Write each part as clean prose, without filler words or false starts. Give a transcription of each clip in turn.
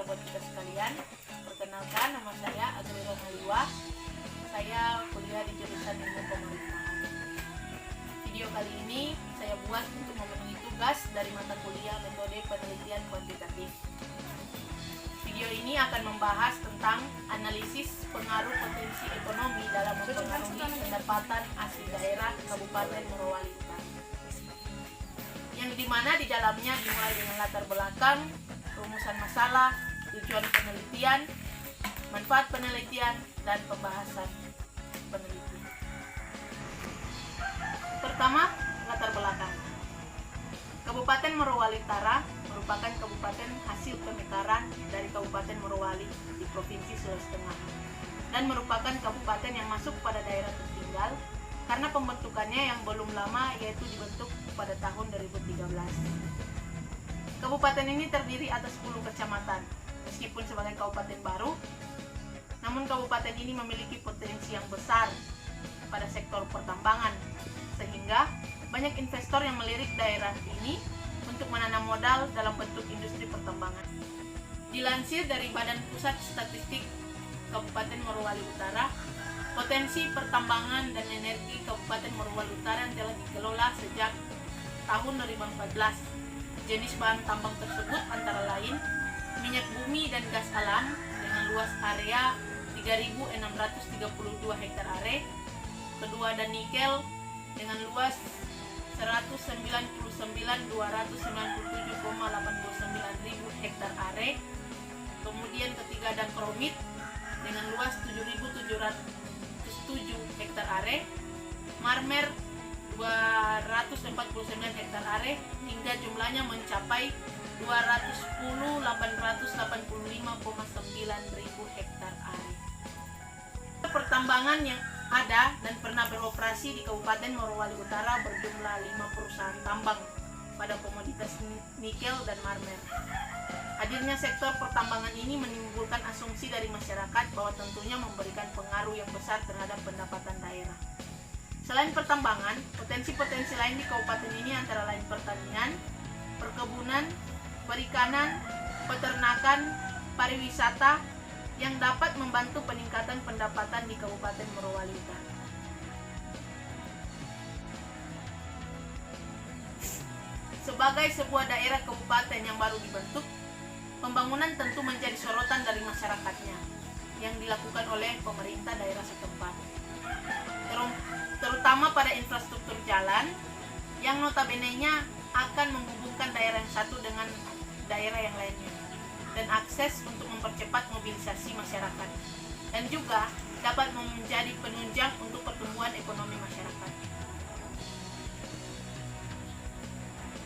buat kita sekalian. Perkenalkan, nama saya Agri Haliwa. Saya kuliah di jurusan Ilmu Pemerintahan. Video kali ini saya buat untuk memenuhi tugas dari mata kuliah Metode Penelitian Kuantitatif. Video ini akan membahas tentang analisis pengaruh potensi ekonomi dalam mempengaruhi pendapatan asli daerah Kabupaten Morowali Utara, yang dimana di dalamnya dimulai dengan latar belakang, rumusan masalah, tujuan penelitian, manfaat penelitian, dan pembahasan penelitian. Pertama, latar belakang. Kabupaten Morowali Utara merupakan kabupaten hasil pemekaran dari Kabupaten Morowali di Provinsi Sulawesi Tengah dan merupakan kabupaten yang masuk pada daerah tertinggal karena pembentukannya yang belum lama, yaitu dibentuk pada tahun 2013. Kabupaten ini terdiri atas 10 kecamatan. Meskipun sebagai kabupaten baru, namun kabupaten ini memiliki potensi yang besar pada sektor pertambangan, sehingga banyak investor yang melirik daerah ini untuk menanam modal dalam bentuk industri pertambangan. Dilansir dari Badan Pusat Statistik Kabupaten Morowali Utara, potensi pertambangan dan energi Kabupaten Morowali Utara yang telah dikelola sejak tahun 2014. Jenis bahan tambang tersebut antara lain minyak bumi dan gas alam dengan luas area 3.632 hektar are. Kedua, ada nikel dengan luas 199.297,89 ribu hektar are. Kemudian ketiga, ada kromit dengan luas 7.707 hektar are. Marmer 249 hektar are hingga jumlahnya mencapai 210.885,9 ribu hektar are. Pertambangan yang ada dan pernah beroperasi di Kabupaten Morowali Utara berjumlah 5 perusahaan tambang pada komoditas nikel dan marmer. Hadirnya sektor pertambangan ini menimbulkan asumsi dari masyarakat bahwa tentunya memberikan pengaruh yang besar terhadap pendapatan daerah. Selain pertambangan, potensi-potensi lain di kabupaten ini antara lain pertanian, perkebunan, perikanan, peternakan, pariwisata, yang dapat membantu peningkatan pendapatan di Kabupaten Morowali Utara. Sebagai sebuah daerah kabupaten yang baru dibentuk, pembangunan tentu menjadi sorotan dari masyarakatnya yang dilakukan oleh pemerintah daerah setempat, terutama pada infrastruktur jalan yang notabene-nya akan menghubungkan daerah yang satu dengan daerah yang lainnya, dan akses untuk mempercepat mobilisasi masyarakat, dan juga dapat menjadi penunjang untuk pertumbuhan ekonomi masyarakat.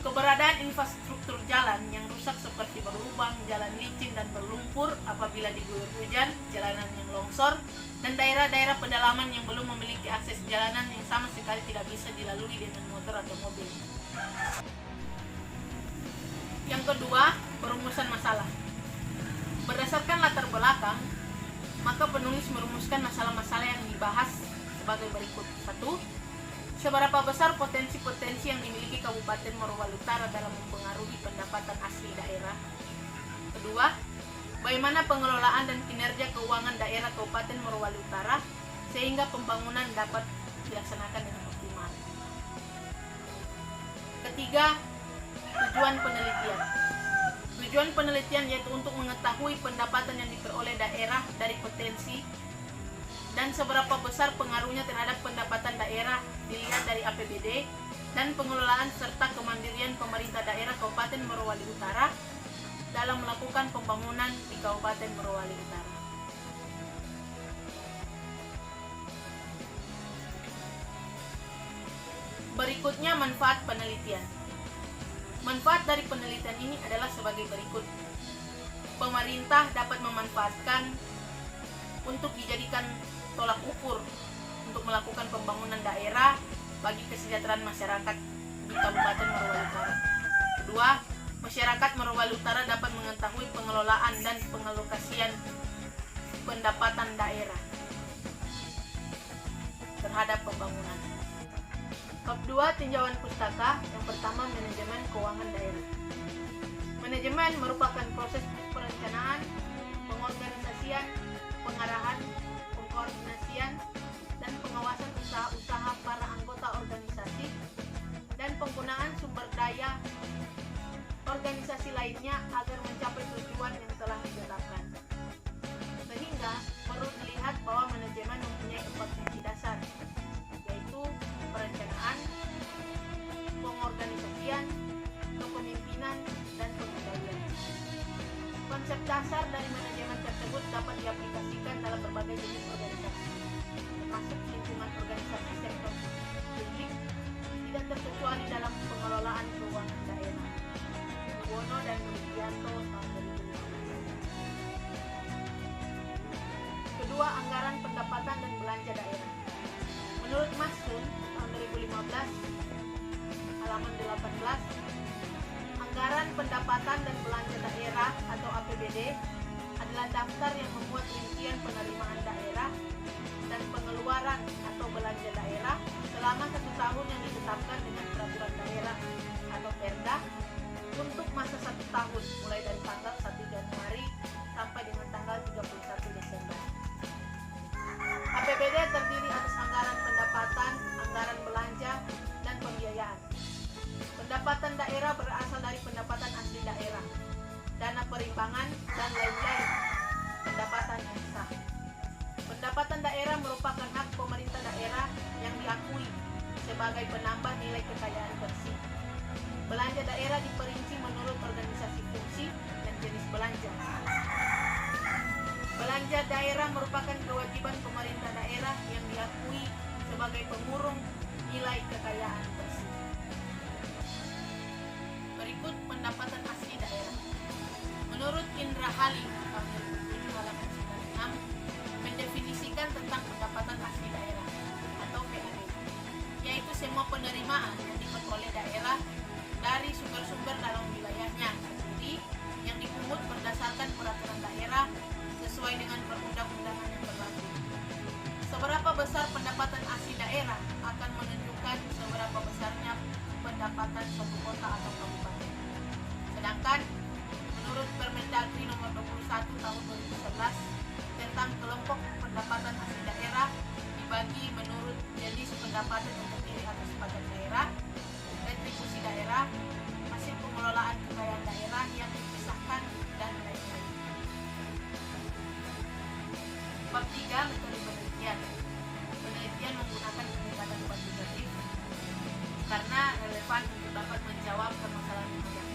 Keberadaan infrastruktur jalan yang rusak seperti berlubang, jalan licin dan berlumpur apabila diguyur hujan, jalanan yang longsor, dan daerah-daerah pedalaman yang belum memiliki akses jalanan yang sama sekali tidak bisa dilalui dengan motor atau mobil. Yang kedua, perumusan masalah. Berdasarkan latar belakang, maka penulis merumuskan masalah-masalah yang dibahas sebagai berikut. 1. Seberapa besar potensi-potensi yang dimiliki Kabupaten Morowali Utara dalam mempengaruhi pendapatan asli daerah? Kedua, bagaimana pengelolaan dan kinerja keuangan daerah Kabupaten Morowali Utara sehingga pembangunan dapat dilaksanakan dengan optimal? Ketiga, tujuan penelitian. Tujuan penelitian yaitu untuk mengetahui pendapatan yang diperoleh daerah dari potensi dan seberapa besar pengaruhnya terhadap pendapatan daerah dilihat dari APBD dan pengelolaan serta kemandirian pemerintah daerah Kabupaten Morowali Utara dalam melakukan pembangunan di Kabupaten Morowali Utara. Berikutnya, manfaat penelitian. Manfaat dari penelitian ini adalah sebagai berikut. Pemerintah dapat memanfaatkan untuk dijadikan tolak ukur untuk melakukan pembangunan daerah bagi kesejahteraan masyarakat di Kabupaten Morowali Utara. Kedua, masyarakat Morowali Utara dapat mengetahui pengelolaan dan pengalokasian pendapatan daerah terhadap pembangunan. Bab 2, tinjauan pustaka. Yang pertama, manajemen keuangan daerah. Manajemen merupakan proses perencanaan, pengorganisasian, pengarahan, pengkoordinasian, dan pengawasan usaha-usaha para anggota organisasi, dan penggunaan sumber daya organisasi lainnya agar mencapai tujuan yang telah ditetapkan. Sehingga perlu dilihat bahwa manajemen mempunyai 4 fungsi dasar, yaitu perencanaan, pengorganisasian, kepemimpinan, dan pengendalian. Konsep dasar dari manajemen tersebut dapat diaplikasikan dalam berbagai jenis organisasi, termasuk lingkungan organisasi sektor publik, tidak terkecuali dalam pengelolaan keuangan daerah. Wono dan Rudianto tahun 2015. Kedua, anggaran pendapatan dan belanja daerah. Menurut Masun tahun 2015 halaman 18, anggaran pendapatan dan belanja daerah atau APBD adalah daftar yang memuat rincian penerimaan daerah dan pengeluaran atau belanja daerah selama 1 tahun yang ditetapkan dengan peraturan daerah atau Perda untuk masa 1 tahun mulai dari tanggal 1 Januari sampai dengan tanggal 31 Desember. APBD terdiri atas anggaran pendapatan, anggaran belanja, dan pembiayaan. Pendapatan daerah berasal dari pendapatan asli daerah, dana perimbangan, dan lain-lain pendapatan yang sah. Pendapatan daerah merupakan hak pemerintah daerah yang diakui sebagai penambah nilai kekayaan bersih. Belanja daerah diperinci menurut organisasi fungsi dan jenis belanja. Belanja daerah merupakan kewajiban pemerintah daerah yang diakui sebagai pengurung nilai kekayaan bersih. Berikut pendapatan asli daerah. Menurut Indra Halim tahun 2007 halaman 96 mendefinisikan tentang pendapatan asli daerah atau PAD, yaitu semua penerimaan yang diperoleh daerah dari sumber-sumber dalam wilayahnya sendiri yang dipungut berdasarkan peraturan daerah sesuai dengan perundang-undangan yang berlaku. Seberapa besar pendapatan asli daerah akan menunjukkan seberapa besarnya pendapatan suatu kota atau kabupaten. Sedangkan menurut Permendagri nomor 21 tahun 2011 tentang kelompok pendapatan asli daerah dibagi menurut jenis pendapatan yang terdiri atas pajak daerah, retribusi daerah, hasil pengelolaan kekayaan daerah yang dipisahkan, dan lain-lain. Bab 3, metode penelitian. Penelitian menggunakan pendekatan kuantitatif karena relevan untuk dapat menjawab permasalahan yang ada.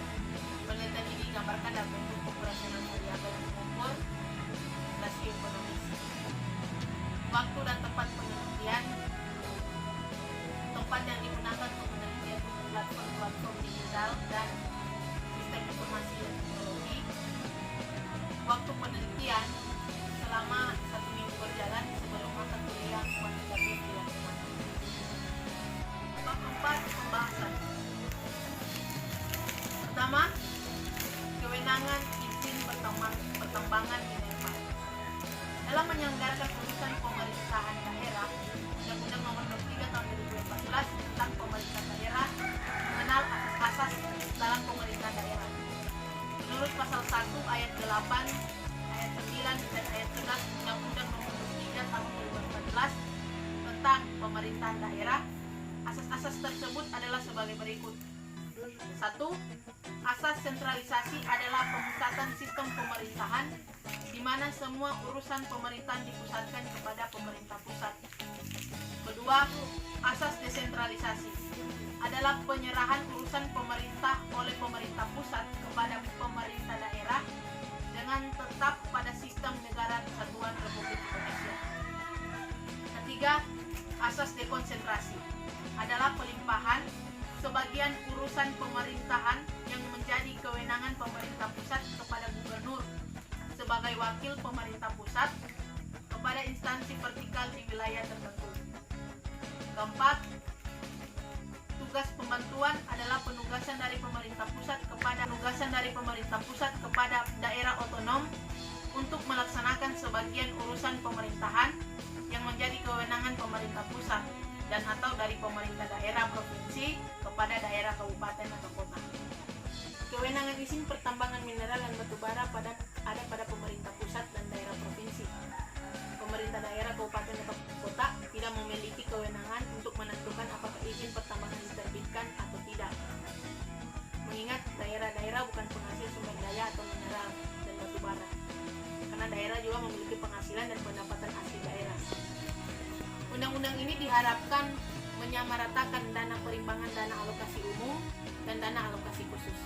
Penelitian ini digambarkan dalam bentuk operasional variabel mengukur rasio ekonomis. Waktu dan tempat penelitian. Tempat yang digunakan untuk penelitian untuk platform digital dan sistem informasi dan teknologi. Waktu penelitian selama 1 minggu berjalan sebelum mata kuliah kuantitatif dilakukan. Bab 4, pembahasan. Pertama, kewenangan izin pertambangan mineral. Dalam menyelenggarakan urusan pemerintahan daerah, Undang-Undang Nomor 23 Tahun 2014 tentang pemerintahan daerah mengenal asas dalam pemerintahan daerah. Menurut pasal 1 ayat 8, ayat 9 dan ayat 11 Undang-Undang Nomor 23 Tahun 2014 tentang pemerintahan daerah, asas-asas tersebut adalah sebagai berikut. 1. Asas sentralisasi adalah pemusatan sistem pemerintahan di mana semua urusan pemerintahan dipusatkan kepada pemerintah pusat. Kedua, asas desentralisasi adalah penyerahan urusan pemerintah oleh pemerintah pusat kepada pemerintah daerah dengan tetap pada sistem negara kesatuan Republik Indonesia. Ketiga, asas dekonsentrasi adalah pelimpahan sebagian urusan pemerintahan yang menjadi kewenangan pemerintah pusat kepada gubernur sebagai wakil pemerintah pusat kepada instansi vertikal di wilayah tertentu. Keempat, tugas pembantuan adalah penugasan dari pemerintah pusat kepada daerah otonom untuk melaksanakan sebagian urusan pemerintahan yang menjadi kewenangan pemerintah pusat dan atau dari pemerintah daerah provinsi kepada daerah kabupaten atau kota. Kewenangan izin pertambangan mineral dan batubara ada daerah bukan penghasil sumber daya atau mineral dan batu bara, karena daerah juga memiliki penghasilan dan pendapatan asli daerah. Undang-undang ini diharapkan menyamaratakan dana perimbangan dana alokasi umum dan dana alokasi khusus.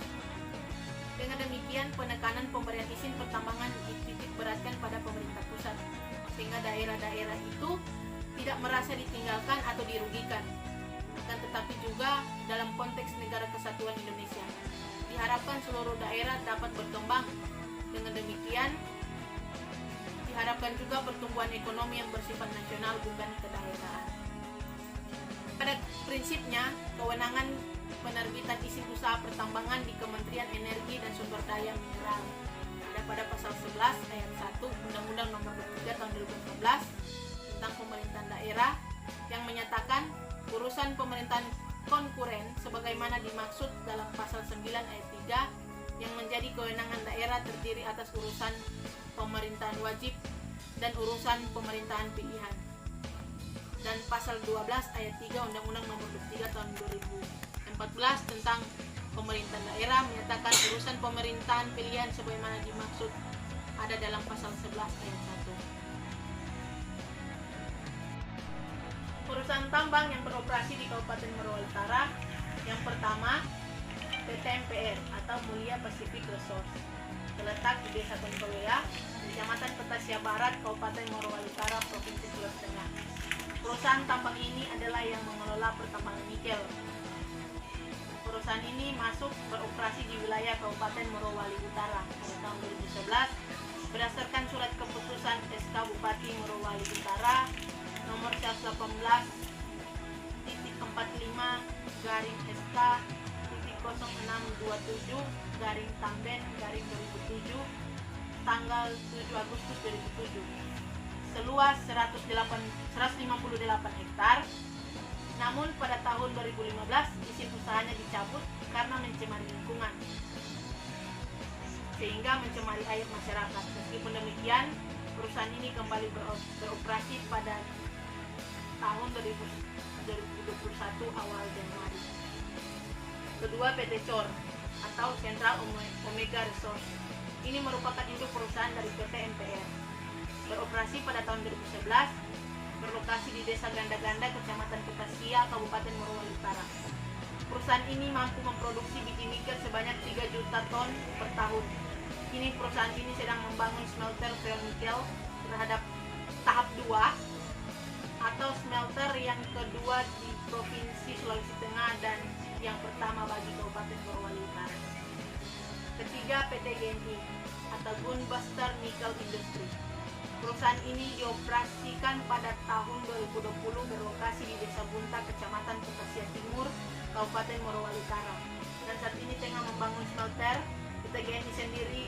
Dengan demikian, penekanan pemberian izin pertambangan dititik beratkan pada pemerintah pusat, sehingga daerah-daerah itu tidak merasa ditinggalkan atau dirugikan, dan tetapi juga dalam konteks negara kesatuan Indonesia. Diharapkan seluruh daerah dapat berkembang. Dengan demikian, diharapkan juga pertumbuhan ekonomi yang bersifat nasional bukan kedaerahan. Pada prinsipnya, kewenangan penerbitan izin usaha pertambangan di Kementerian Energi dan Sumber Daya Mineral ada pada pasal 11 ayat 1 Undang-Undang Nomor 23 Tahun 2015 tentang pemerintahan daerah yang menyatakan urusan pemerintahan konkuren sebagaimana dimaksud dalam pasal 9 ayat 3 yang menjadi kewenangan daerah terdiri atas urusan pemerintahan wajib dan urusan pemerintahan pilihan. Dan pasal 12 ayat 3 Undang-Undang Nomor 23 Tahun 2014 tentang pemerintahan daerah menyatakan urusan pemerintahan pilihan sebagaimana dimaksud ada dalam pasal 11 ayat 1. Perusahaan tambang yang beroperasi di Kabupaten Morowali Utara, yang pertama PT MPR atau Mulia Pacific Resource, terletak di Desa Tonkowea, Kecamatan Petasia Barat, Kabupaten Morowali Utara, Provinsi Sulawesi Tengah. Perusahaan tambang ini adalah yang mengelola pertambangan nikel. Perusahaan ini masuk beroperasi di wilayah Kabupaten Morowali Utara pada tahun 2011 berdasarkan surat keputusan SK Bupati Morowali Utara nomor 118 45 SK 0627 Tamben 2007 tanggal 7 Agustus 2007 seluas 158 hektar. Namun pada tahun 2015 izin usahanya dicabut karena mencemari lingkungan sehingga mencemari air masyarakat. Meskipun demikian, perusahaan ini kembali beroperasi pada tahun 2021 awal Januari. Kedua, PT COR atau Central Omega Resource. Ini merupakan induk perusahaan dari PT MPR. Beroperasi pada tahun 2011, berlokasi di Desa Ganda-Ganda, Kecamatan Petasia, Kabupaten Morowali Utara. Perusahaan ini mampu memproduksi biji nikel sebanyak 3 juta ton per tahun. Kini perusahaan ini sedang membangun smelter ferronickel terhadap tahap 2 atau smelter yang kedua di Provinsi Sulawesi Tengah dan yang pertama bagi Kabupaten Morowali Utara. Ketiga, PT GNI atau Gunbuster Nickel Industry. Perusahaan ini dioperasikan pada tahun 2020 berlokasi di Desa Bunta, Kecamatan Petasia Timur, Kabupaten Morowali Utara. Dan saat ini tengah membangun smelter. PT GNI sendiri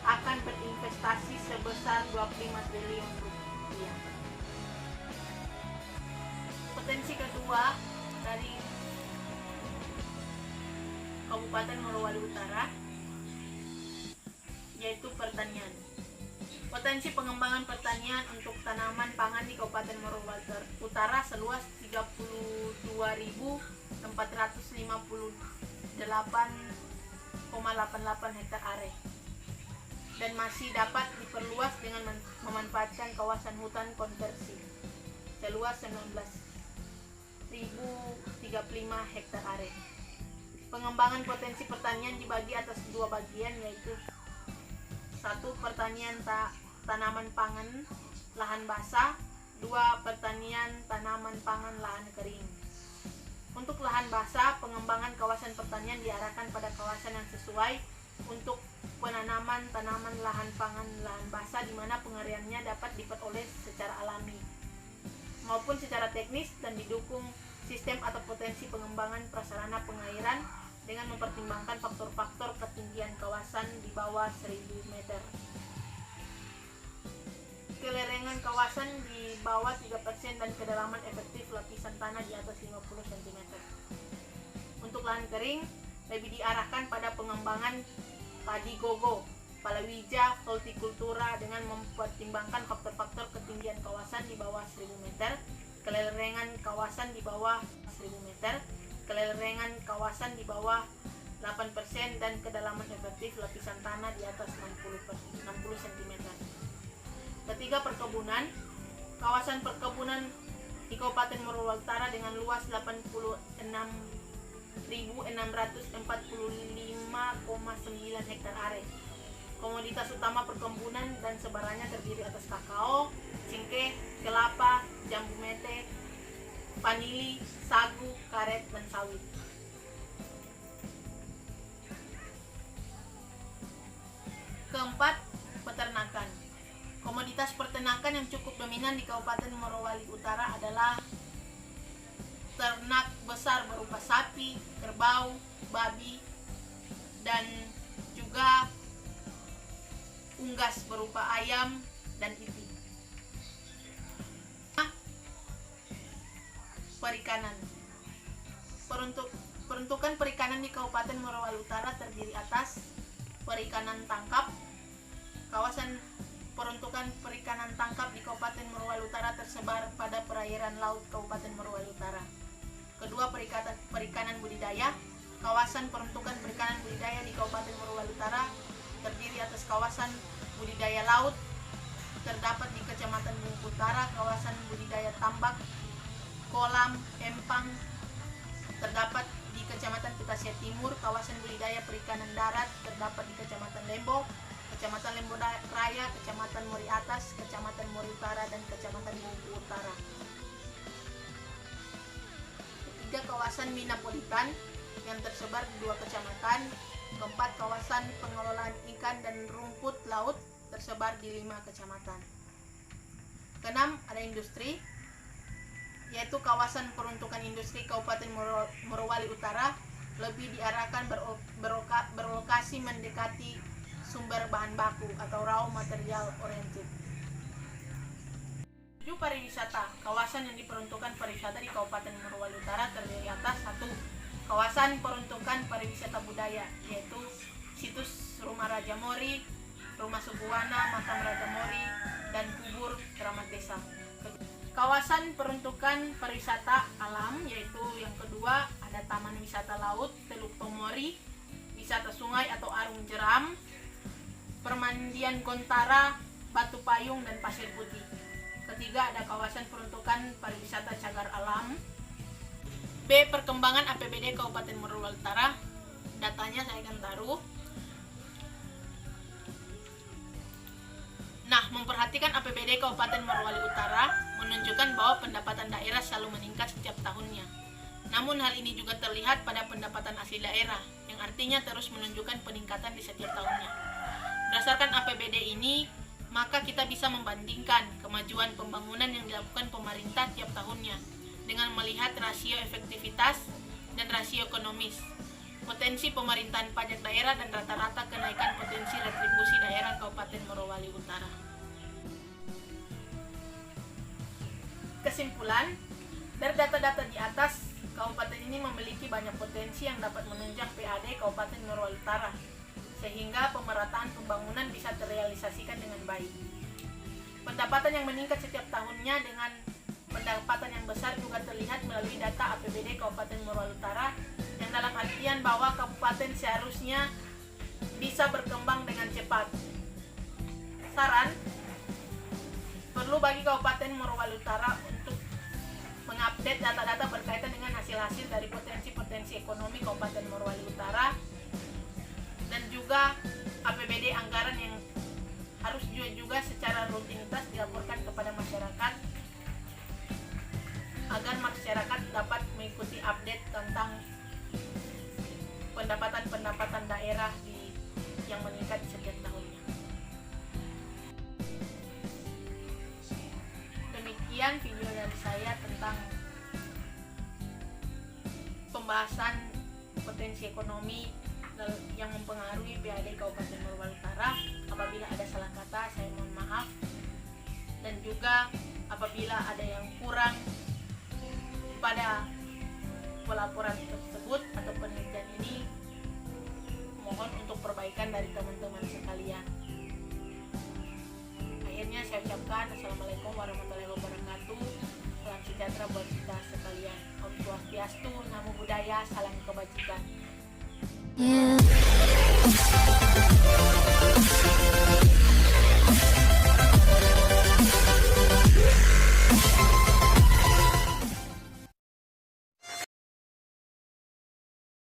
akan berinvestasi sebesar 25 triliun rupiah. Potensi kedua dari Kabupaten Morowali Utara yaitu pertanian. Potensi pengembangan pertanian untuk tanaman pangan di Kabupaten Morowali Utara seluas 32.458,88 hektar are dan masih dapat diperluas dengan memanfaatkan kawasan hutan konversi seluas 19.035 hektar are. Pengembangan potensi pertanian dibagi atas dua bagian, yaitu satu, pertanian tanaman pangan lahan basah, dua, pertanian tanaman pangan lahan kering. Untuk lahan basah, pengembangan kawasan pertanian diarahkan pada kawasan yang sesuai untuk penanaman tanaman lahan pangan lahan basah di mana pengareannya dapat diperoleh secara alami maupun secara teknis dan didukung sistem atau potensi pengembangan prasarana pengairan dengan mempertimbangkan faktor-faktor ketinggian kawasan di bawah 1000 meter. Kelerengan kawasan di bawah 3% dan kedalaman efektif lapisan tanah di atas 50 cm. Untuk lahan kering, lebih diarahkan pada pengembangan padi gogo, palawija, hortikultura dengan mempertimbangkan faktor-faktor ketinggian kawasan di bawah 1000 meter, kelerengan kawasan di bawah 1000 meter, kelerengan kawasan di bawah 8% dan kedalaman efektif lapisan tanah di atas 60 cm. Ketiga, perkebunan. Kawasan perkebunan di Kabupaten Morowali Utara dengan luas 86.645,9 hektar are. Komoditas utama perkebunan dan sebarannya terdiri atas kakao, cengkeh, kelapa, jambu mete, vanili, sagu, karet, dan sawit. Keempat, peternakan. Komoditas peternakan yang cukup dominan di Kabupaten Morowali Utara adalah ternak besar berupa sapi, kerbau, babi, dan juga unggas berupa ayam dan itik. Perikanan. Peruntukan perikanan di Kabupaten Morowali Utara terdiri atas perikanan tangkap. Kawasan peruntukan perikanan tangkap di Kabupaten Morowali Utara tersebar pada perairan laut Kabupaten Morowali Utara. Kedua, perikanan budidaya. Kawasan peruntukan perikanan budidaya di Kabupaten Morowali Utara terdiri atas kawasan budidaya laut terdapat di Kecamatan Bungku Utara, kawasan budidaya tambak, kolam, empang terdapat di Kecamatan Pitasia Timur, kawasan budidaya perikanan darat terdapat di Kecamatan Lembo, Kecamatan Lembo Raya, Kecamatan Mori Atas, Kecamatan Mori Utara, dan Kecamatan Bungku Utara. Ketiga, kawasan Minapolitan yang tersebar di 2 kecamatan. Keempat, kawasan pengelolaan ikan dan rumput laut tersebar di 5 kecamatan. Keenam, ada industri, yaitu kawasan peruntukan industri Kabupaten Morowali Utara lebih diarahkan berlokasi mendekati sumber bahan baku atau raw material oriented. 7, pariwisata. Kawasan yang diperuntukkan pariwisata di Kabupaten Morowali Utara terdiri atas 1. Kawasan peruntukan pariwisata budaya, yaitu situs Rumah Raja Mori, Rumah Subuwana, Makam Raja Mori, dan Kubur Keramat Desa. Kawasan peruntukan pariwisata alam, yaitu yang kedua ada Taman Wisata Laut Teluk Tomori, wisata sungai atau Arung Jeram, Permandian Gontara, Batu Payung, dan Pasir Putih. Ketiga, ada kawasan peruntukan pariwisata cagar alam. B, perkembangan APBD Kabupaten Morowali Utara. Datanya saya akan taruh. Nah, memperhatikan APBD Kabupaten Morowali Utara menunjukkan bahwa pendapatan daerah selalu meningkat setiap tahunnya. Namun hal ini juga terlihat pada pendapatan asli daerah, yang artinya terus menunjukkan peningkatan di setiap tahunnya. Berdasarkan APBD ini, maka kita bisa membandingkan kemajuan pembangunan yang dilakukan pemerintah tiap tahunnya dengan melihat rasio efektivitas dan rasio ekonomis, potensi pemerintahan pajak daerah, dan rata-rata kenaikan potensi retribusi daerah Kabupaten Morowali Utara. Kesimpulan, dari data-data di atas, kabupaten ini memiliki banyak potensi yang dapat menunjang PAD Kabupaten Morowali Utara, sehingga pemerataan pembangunan bisa terrealisasikan dengan baik. Pendapatan yang meningkat setiap tahunnya dengan pendapatan yang besar juga terlihat melalui data APBD Kabupaten Morowali Utara, yang dalam artian bahwa kabupaten seharusnya bisa berkembang dengan cepat. Saran, perlu bagi Kabupaten Morowali Utara untuk mengupdate data-data berkaitan dengan hasil-hasil dari potensi-potensi ekonomi Kabupaten Morowali Utara, dan juga APBD anggaran yang harus juga secara rutinitas dilaporkan kepada masyarakat, agar masyarakat dapat mengikuti update tentang pendapatan daerah yang meningkat setiap tahunnya. Demikian video dari saya tentang pembahasan potensi ekonomi yang mempengaruhi PAD Kabupaten Morowali Utara. Apabila ada salah kata, saya mohon maaf, dan juga apabila ada yang kurang pada pelaporan tersebut atau penelitian ini, mohon untuk perbaikan dari teman-teman sekalian. Akhirnya saya ucapkan Assalamualaikum warahmatullahi wabarakatuh. Salam sejahtera buat kita sekalian. Om Swastiastu, Namo Buddhaya, salam kebajikan. Yeah.